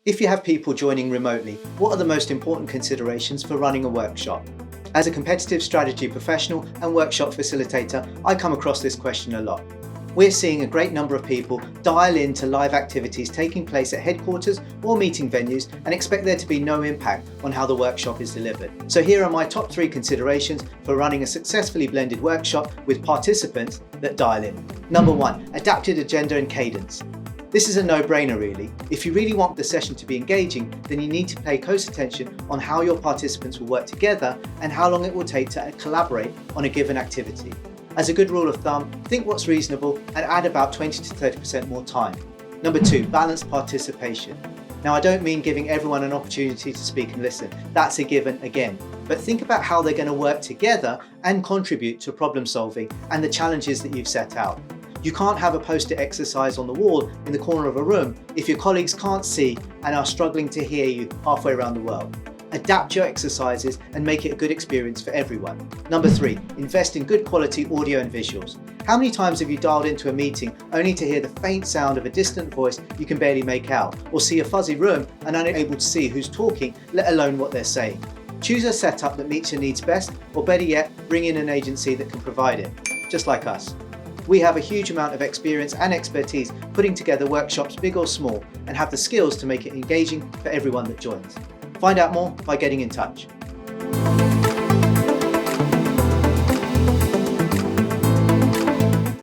If you have people joining remotely, what are the most important considerations for running a workshop? As a competitive strategy professional and workshop facilitator, I come across this question a lot. We're seeing a great number of people dial in to live activities taking place at headquarters or meeting venues and expect there to be no impact on how the workshop is delivered. So here are my top 3 considerations for running a successfully blended workshop with participants that dial in. Number 1, adapted agenda and cadence. This is a no-brainer really. If you really want the session to be engaging, then you need to pay close attention on how your participants will work together and how long it will take to collaborate on a given activity. As a good rule of thumb, think what's reasonable and add about 20 to 30% more time. Number 2, balanced participation. Now I don't mean giving everyone an opportunity to speak and listen, that's a given again. But think about how they're going to work together and contribute to problem solving and the challenges that you've set out. You can't have a post-it exercise on the wall in the corner of a room if your colleagues can't see and are struggling to hear you halfway around the world. Adapt your exercises and make it a good experience for everyone. Number 3, invest in good quality audio and visuals. How many times have you dialed into a meeting only to hear the faint sound of a distant voice you can barely make out, or see a fuzzy room and unable to see who's talking, let alone what they're saying? Choose a setup that meets your needs best, or better yet, bring in an agency that can provide it, just like us. We have a huge amount of experience and expertise putting together workshops big or small and have the skills to make it engaging for everyone that joins. Find out more by getting in touch.